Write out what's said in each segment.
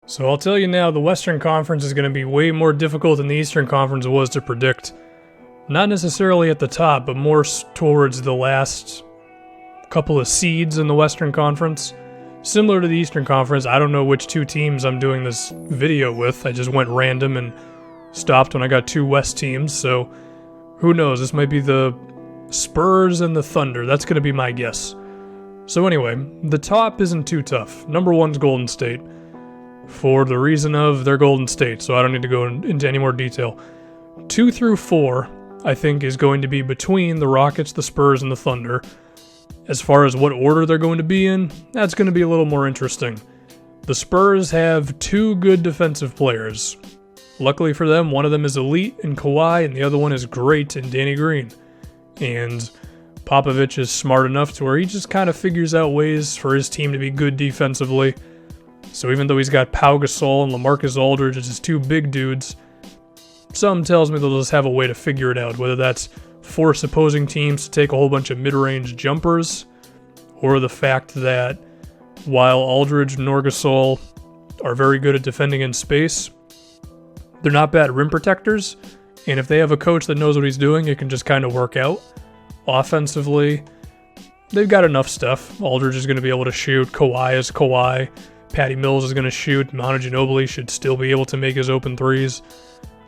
So I'll tell you now, the Western Conference is going to be way more difficult than the Eastern Conference was to predict. Not necessarily at the top, but more towards the last couple of seeds in the Western Conference. Similar to the Eastern Conference, I don't know which two teams I'm doing this video with. I just went random and stopped when I got two West teams, so who knows? This might be the Spurs and the Thunder. That's going to be my guess. So anyway, the top isn't too tough. Number one's Golden State, for the reason of their Golden State, so I don't need to go into any more detail. 2 through 4, I think, is going to be between the Rockets, the Spurs, and the Thunder. As far as what order they're going to be in, that's going to be a little more interesting. The Spurs have two good defensive players. Luckily for them, one of them is elite in Kawhi, and the other one is great in Danny Green. And Popovich is smart enough to where he just kind of figures out ways for his team to be good defensively. So even though he's got Pau Gasol and LaMarcus Aldridge as his two big dudes, some tells me they'll just have a way to figure it out, whether that's force opposing teams to take a whole bunch of mid-range jumpers, or the fact that while Aldridge and Gasol are very good at defending in space, they're not bad rim protectors, and if they have a coach that knows what he's doing, it can just kind of work out. Offensively, they've got enough stuff. Aldridge is going to be able to shoot, Kawhi is Kawhi, Patty Mills is going to shoot, Manu Ginobili should still be able to make his open threes,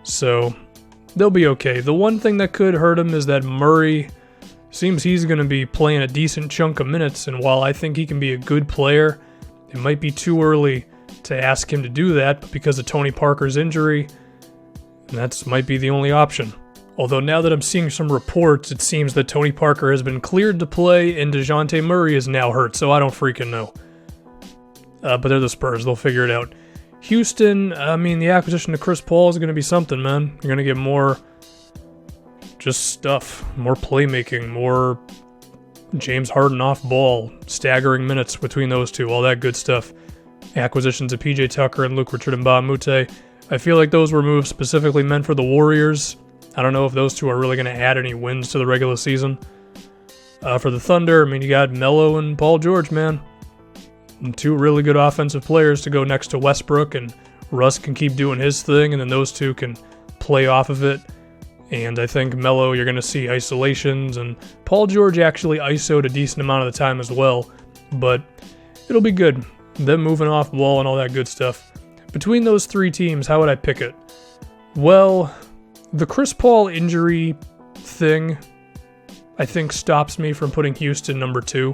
so they'll be okay. The one thing that could hurt him is that Murray seems he's going to be playing a decent chunk of minutes, and while I think he can be a good player, it might be too early to ask him to do that, but because of Tony Parker's injury, that might be the only option. Although now that I'm seeing some reports, it seems that Tony Parker has been cleared to play and DeJounte Murray is now hurt, so I don't freaking know. But they're the Spurs, they'll figure it out. Houston, I mean, the acquisition of Chris Paul is going to be something, man. You're going to get more just stuff, more playmaking, more James Harden off ball, staggering minutes between those two, all that good stuff. Acquisitions of PJ Tucker and Luke Richard Mbah-a-Moute. I feel like those were moves specifically meant for the Warriors. I don't know if those two are really going to add any wins to the regular season. For the Thunder, I mean, you got Melo and Paul George, man. And two really good offensive players to go next to Westbrook, and Russ can keep doing his thing, and then those two can play off of it. And I think Melo, you're going to see isolations, and Paul George actually ISO'd a decent amount of the time as well, but it'll be good. Them moving off ball and all that good stuff. Between those three teams, how would I pick it? Well, the Chris Paul injury thing, I think, stops me from putting Houston number 2.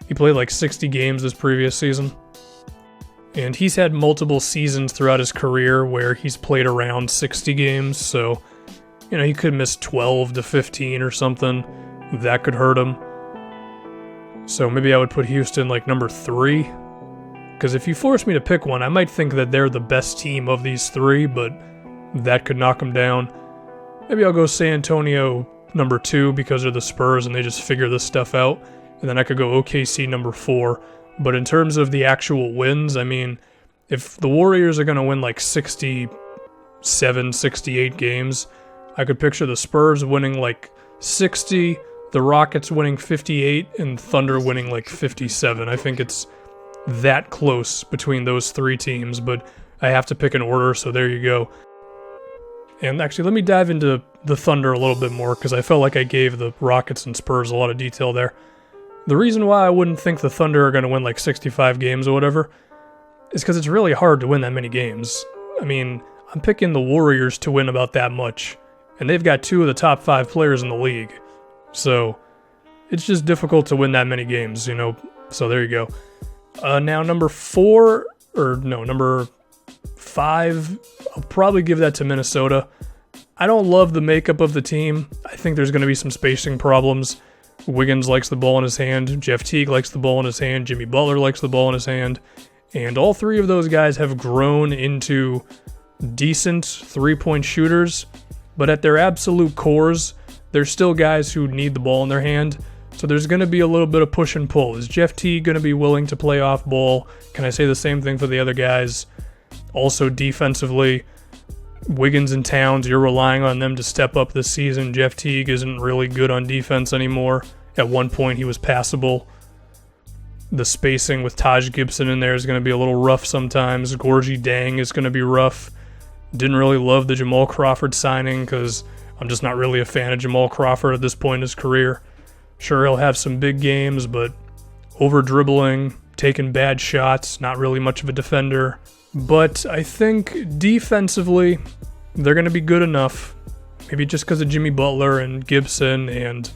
He played like 60 games this previous season. And he's had multiple seasons throughout his career where he's played around 60 games, so, you know, he could miss 12 to 15 or something. That could hurt him. So maybe I would put Houston like number 3. Because if you force me to pick one, I might think that they're the best team of these three, but that could knock them down. Maybe I'll go San Antonio number 2 because they're the Spurs and they just figure this stuff out. And then I could go OKC number 4. But in terms of the actual wins, I mean, if the Warriors are going to win like 67, 68 games, I could picture the Spurs winning like 60, the Rockets winning 58, and Thunder winning like 57. I think it's that close between those three teams, but I have to pick an order, so there you go. And actually, let me dive into the Thunder a little bit more, because I felt like I gave the Rockets and Spurs a lot of detail there. The reason why I wouldn't think the Thunder are going to win like 65 games or whatever is because it's really hard to win that many games. I mean, I'm picking the Warriors to win about that much, and they've got 2 of the top 5 players in the league. So, it's just difficult to win that many games, you know, so there you go. Now, number 5, I'll probably give that to Minnesota. I don't love the makeup of the team. I think there's going to be some spacing problems. Wiggins likes the ball in his hand. Jeff Teague likes the ball in his hand. Jimmy Butler likes the ball in his hand. And all 3 of those guys have grown into decent three-point shooters. But at their absolute cores, they're still guys who need the ball in their hand. So there's going to be a little bit of push and pull. Is Jeff Teague going to be willing to play off ball? Can I say the same thing for the other guys? Also defensively, Wiggins and Towns, you're relying on them to step up this season. Jeff Teague isn't really good on defense anymore. At one point, he was passable. The spacing with Taj Gibson in there is going to be a little rough sometimes. Gorgie Dang is going to be rough. Didn't really love the Jamal Crawford signing because I'm just not really a fan of Jamal Crawford at this point in his career. Sure, he'll have some big games, but over-dribbling, taking bad shots, not really much of a defender. But I think defensively, they're going to be good enough. Maybe just because of Jimmy Butler and Gibson, and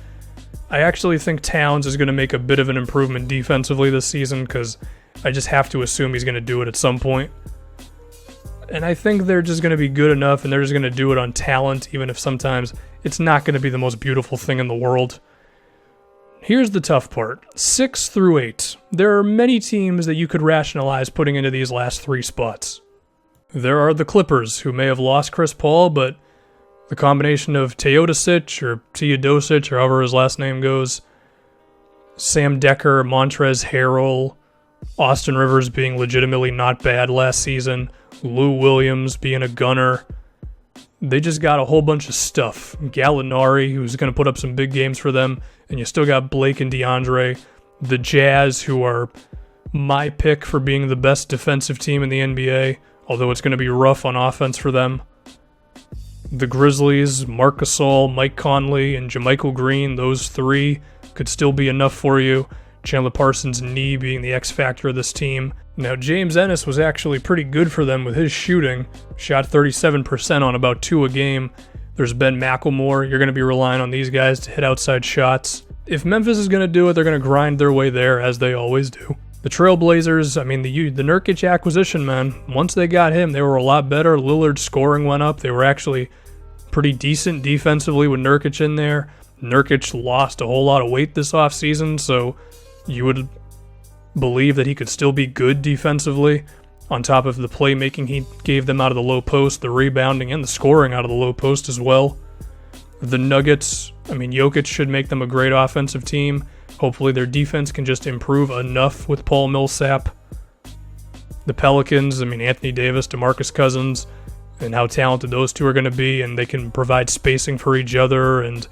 I actually think Towns is going to make a bit of an improvement defensively this season because I just have to assume he's going to do it at some point. And I think they're just going to be good enough, and they're just going to do it on talent, even if sometimes it's not going to be the most beautiful thing in the world. Here's the tough part. 6 through 8. There are many teams that you could rationalize putting into these last 3 spots. There are the Clippers, who may have lost Chris Paul, but the combination of Teodosic, or Teodosic, or however his last name goes, Sam Decker, Montrezl Harrell, Austin Rivers being legitimately not bad last season, Lou Williams being a gunner. They just got a whole bunch of stuff. Gallinari, who's going to put up some big games for them, and you still got Blake and DeAndre. The Jazz, who are my pick for being the best defensive team in the NBA, although it's going to be rough on offense for them. The Grizzlies, Marc Gasol, Mike Conley, and JaMychal Green, those 3 could still be enough for you. Chandler Parsons' knee being the X factor of this team. Now, James Ennis was actually pretty good for them with his shooting. Shot 37% on about 2 a game. There's Ben McLemore. You're going to be relying on these guys to hit outside shots. If Memphis is going to do it, they're going to grind their way there, as they always do. The Trailblazers, I mean, the Nurkic acquisition, man, once they got him, they were a lot better. Lillard's scoring went up. They were actually pretty decent defensively with Nurkic in there. Nurkic lost a whole lot of weight this offseason, so you would believe that he could still be good defensively, on top of the playmaking he gave them out of the low post, the rebounding, and the scoring out of the low post as well. The Nuggets, I mean, Jokic should make them a great offensive team. Hopefully their defense can just improve enough with Paul Millsap. The Pelicans, I mean, Anthony Davis, DeMarcus Cousins, and how talented those 2 are going to be, and they can provide spacing for each other, and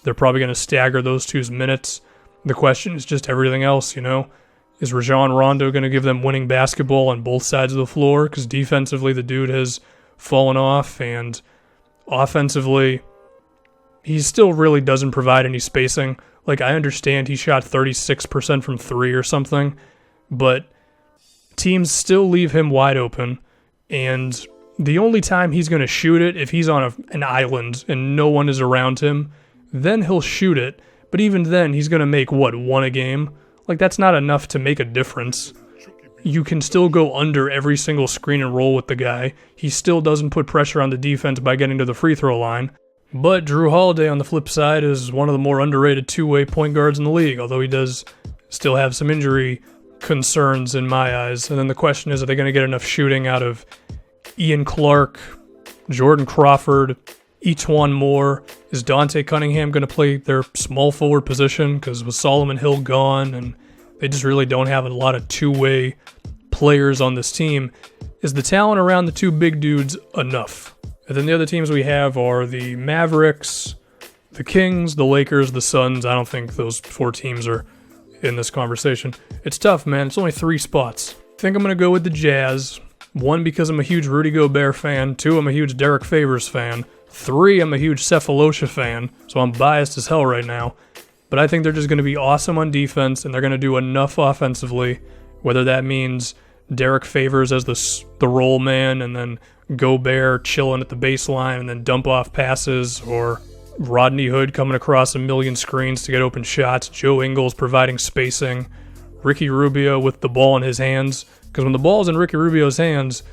they're probably going to stagger those 2's minutes. The question is just everything else, you know? Is Rajon Rondo going to give them winning basketball on both sides of the floor? Because defensively, the dude has fallen off, and offensively, he still really doesn't provide any spacing. Like, I understand he shot 36% from 3 or something, but teams still leave him wide open, and the only time he's going to shoot it, if he's on an island and no one is around him, then he'll shoot it. But even then, he's going to make, 1 a game? Like, that's not enough to make a difference. You can still go under every single screen and roll with the guy. He still doesn't put pressure on the defense by getting to the free throw line. But Drew Holiday, on the flip side, is one of the more underrated 2-way point guards in the league, although he does still have some injury concerns in my eyes. And then the question is, are they going to get enough shooting out of Ian Clark, Jordan Crawford, Etuan Moore? Is Dante Cunningham going to play their small forward position? Because with Solomon Hill gone, and they just really don't have a lot of 2-way players on this team. Is the talent around the 2 big dudes enough? And then the other teams we have are the Mavericks, the Kings, the Lakers, the Suns. I don't think those 4 teams are in this conversation. It's tough, man. It's only 3 spots. I think I'm going to go with the Jazz. 1, because I'm a huge Rudy Gobert fan. 2, I'm a huge Derek Favors fan. 3, I'm a huge Cephalosha fan, so I'm biased as hell right now. But I think they're just going to be awesome on defense, and they're going to do enough offensively, whether that means Derek Favors as the roll man, and then Gobert chilling at the baseline and then dump off passes, or Rodney Hood coming across a million screens to get open shots, Joe Ingles providing spacing, Ricky Rubio with the ball in his hands, because when the ball's in Ricky Rubio's hands,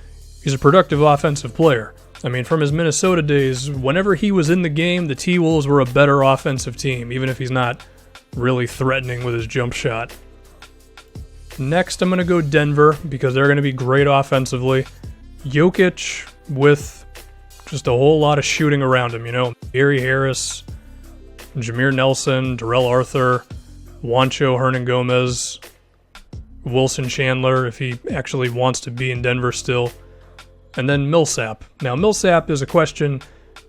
he's a productive offensive player. I mean, from his Minnesota days, whenever he was in the game, the T-Wolves were a better offensive team, even if he's not really threatening with his jump shot. Next, I'm going to go Denver, because they're going to be great offensively. Jokic with just a whole lot of shooting around him, you know. Gary Harris, Jameer Nelson, Darrell Arthur, Juancho Hernan-Gomez, Wilson Chandler, if he actually wants to be in Denver still, and then Millsap. Now, Millsap is a question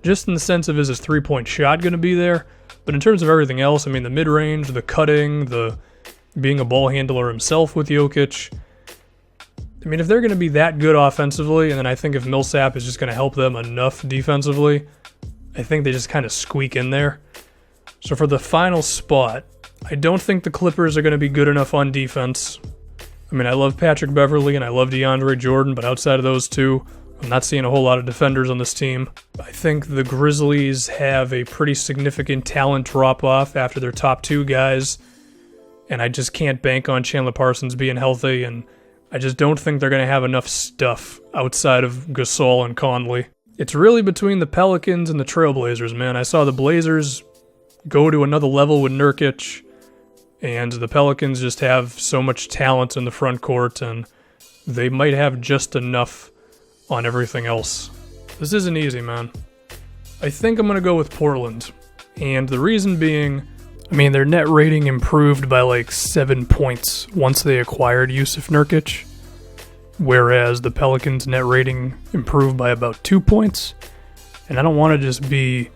just in the sense of, is his three-point shot going to be there? But in terms of everything else, I mean, the mid-range, the cutting, the being a ball handler himself with Jokic. I mean, if they're going to be that good offensively, and then I think if Millsap is just going to help them enough defensively, I think they just kind of squeak in there. So for the final spot, I don't think the Clippers are going to be good enough on defense. I mean, I love Patrick Beverley and I love DeAndre Jordan, but outside of those two, I'm not seeing a whole lot of defenders on this team. I think the Grizzlies have a pretty significant talent drop-off after their top two guys, and I just can't bank on Chandler Parsons being healthy, and I just don't think they're going to have enough stuff outside of Gasol and Conley. It's really between the Pelicans and the Trailblazers, man. I saw the Blazers go to another level with Nurkic, and the Pelicans just have so much talent in the front court, and they might have just enough on everything else. This isn't easy, man. I think I'm going to go with Portland. And the reason being, I mean, their net rating improved by like 7 points once they acquired Yusuf Nurkic, whereas the Pelicans' net rating improved by about 2 points. And I don't want to just be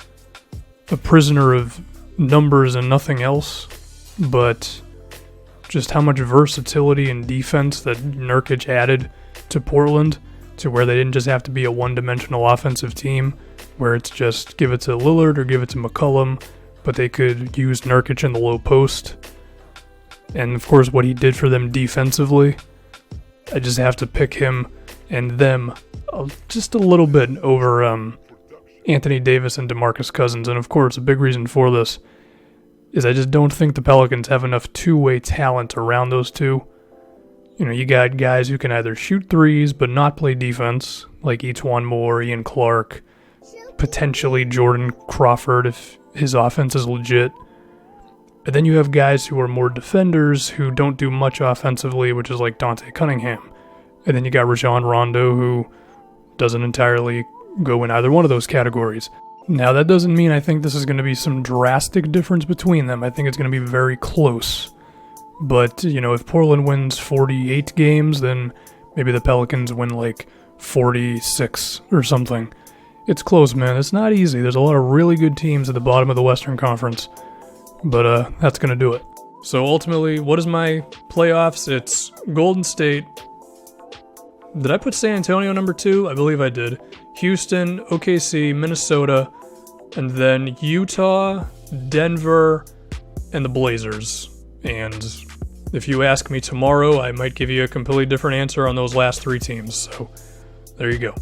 a prisoner of numbers and nothing else, but just how much versatility and defense that Nurkic added to Portland, to where they didn't just have to be a one-dimensional offensive team, where it's just give it to Lillard or give it to McCollum, but they could use Nurkic in the low post. And of course what he did for them defensively, I just have to pick him and them just a little bit over Anthony Davis and DeMarcus Cousins. And of course a big reason for this is I just don't think the Pelicans have enough two-way talent around those two. You know, you got guys who can either shoot threes but not play defense, like Etuan Moore, Ian Clark, potentially Jordan Crawford if his offense is legit. And then you have guys who are more defenders who don't do much offensively, which is like Dante Cunningham. And then you got Rajon Rondo, who doesn't entirely go in either one of those categories. Now, that doesn't mean I think this is going to be some drastic difference between them. I think it's going to be very close. But, you know, if Portland wins 48 games, then maybe the Pelicans win like 46 or something. It's close, man. It's not easy. There's a lot of really good teams at the bottom of the Western Conference. But that's going to do it. So ultimately, what is my playoffs? It's Golden State. Did I put San Antonio number 2? I believe I did. Houston, OKC, Minnesota, and then Utah, Denver, and the Blazers. And if you ask me tomorrow, I might give you a completely different answer on those last 3 teams. So there you go.